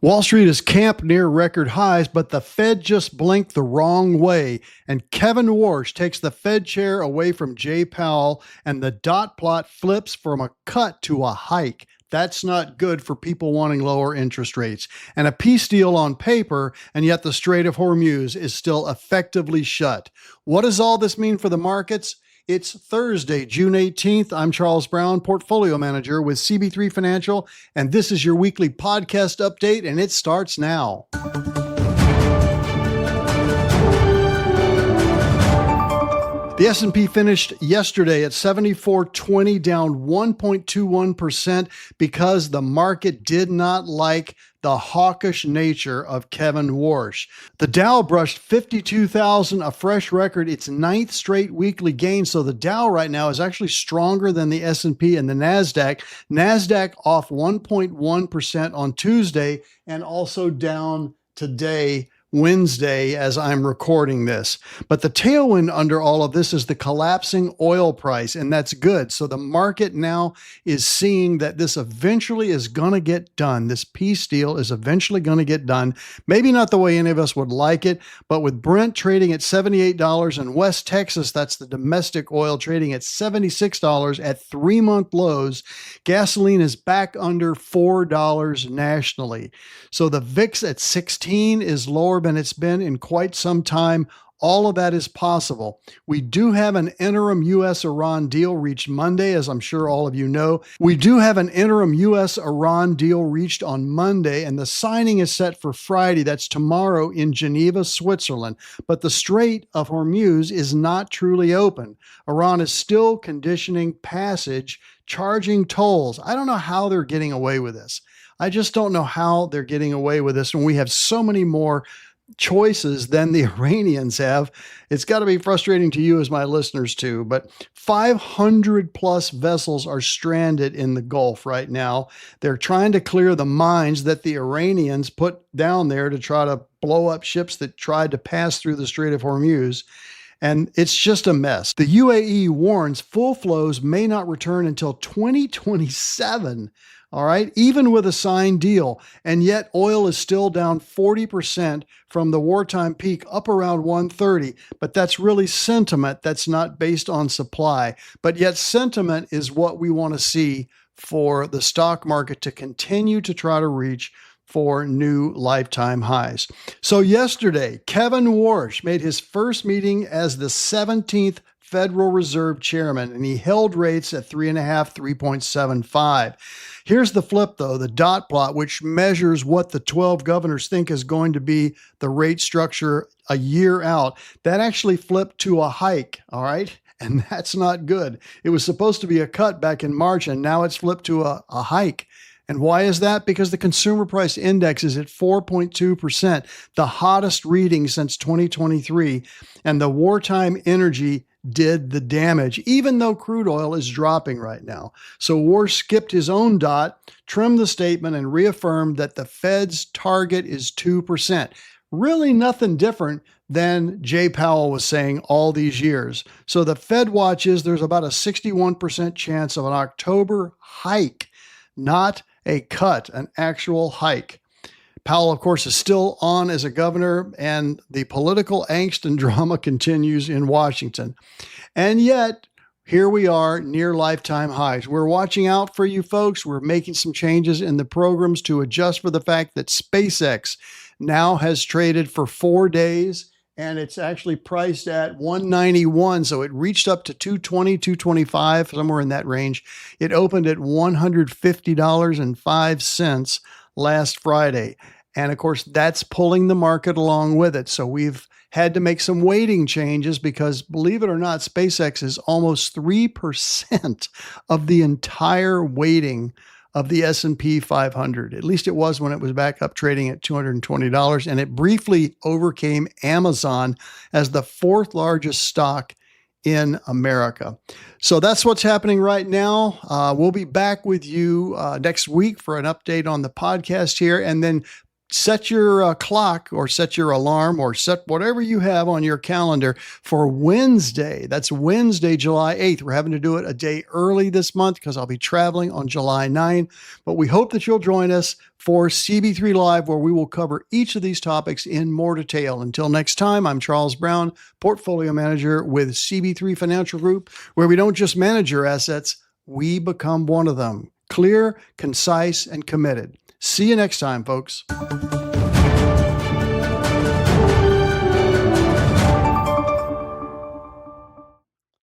Wall Street is camped near record highs, but the Fed just blinked the wrong way, and Kevin Warsh takes the Fed chair away from Jay Powell, and the dot plot flips from a cut to a hike. That's not good for people wanting lower interest rates. And a peace deal on paper, and yet the Strait of Hormuz is still effectively shut. What does all this mean for the markets? It's Thursday, June 18th. I'm Charles Brown, Portfolio Manager with CB3 Financial, and this is your weekly podcast update, and it starts now. The S&P finished yesterday at 7420, down 1.21% because the market did not like the hawkish nature of Kevin Warsh. The Dow brushed 52,000, a fresh record, its ninth straight weekly gain. So the Dow right now is actually stronger than the S&P and the NASDAQ. NASDAQ off 1.1% on Tuesday and also down today, Wednesday, as I'm recording this. But the tailwind under all of this is the collapsing oil price, and that's good. So the market now is seeing that this eventually is going to get done. This peace deal is eventually going to get done. Maybe not the way any of us would like it, but with Brent trading at $78 and West Texas, that's the domestic oil, trading at $76 at 3-month lows, gasoline is back under $4 nationally. So the VIX at 16 is lower than it's been in quite some time. All of that is possible. We do have an interim U.S.-Iran deal reached Monday, as I'm sure all of you know. We do have an interim U.S.-Iran deal reached on Monday, and the signing is set for Friday. That's tomorrow in Geneva, Switzerland. But the Strait of Hormuz is not truly open. Iran is still conditioning passage, charging tolls. I don't know how they're getting away with this. I just don't know how they're getting away with this when we have so many more choices than the Iranians have. It's got to be frustrating to you as my listeners too, but 500 plus vessels are stranded in the Gulf right now. They're trying to clear the mines that the Iranians put down there to try to blow up ships that tried to pass through the Strait of Hormuz. And it's just a mess. The UAE warns full flows may not return until 2027. All right, even with a signed deal. And yet oil is still down 40% from the wartime peak, up around 130. But that's really sentiment. That's not based on supply. But yet sentiment is what we want to see for the stock market to continue to try to reach for new lifetime highs. So yesterday, Kevin Warsh made his first meeting as the 17th Federal Reserve Chairman, and he held rates at 3.5, 3.75. Here's the flip, though, the dot plot, which measures what the 12 governors think is going to be the rate structure a year out. That actually flipped to a hike, all right? And that's not good. It was supposed to be a cut back in March, and now it's flipped to a hike. And why is that? Because the consumer price index is at 4.2%, the hottest reading since 2023, and the wartime energy did the damage, even though crude oil is dropping right now. So Warsh skipped his own dot, trimmed the statement, and reaffirmed that the Fed's target is 2%. Really nothing different than Jay Powell was saying all these years. So the Fed watch is there's about a 61% chance of an October hike, not a cut, an actual hike. Powell, of course, is still on as a governor, and the political angst and drama continues in Washington. And yet, here we are near lifetime highs. We're watching out for you folks. We're making some changes in the programs to adjust for the fact that SpaceX now has traded for 4 days, and it's actually priced at $191. So it reached up to $220, $225, somewhere in that range. It opened at $150.05 last Friday. And of course, that's pulling the market along with it. So we've had to make some weighting changes because, believe it or not, SpaceX is almost 3% of the entire weighting of the S&P 500. At least it was when it was back up trading at $220. And it briefly overcame Amazon as the fourth largest stock in America. So that's what's happening right now. We'll be back with you next week for an update on the podcast here. And then set your clock or set your alarm or set whatever you have on your calendar for Wednesday. That's Wednesday, July 8th. We're having to do it a day early this month because I'll be traveling on July 9. But we hope that you'll join us for CB3 Live, where we will cover each of these topics in more detail. Until next time, I'm Charles Brown, Portfolio Manager with CB3 Financial Group, where we don't just manage your assets, we become one of them. Clear, concise, and committed. See you next time, folks.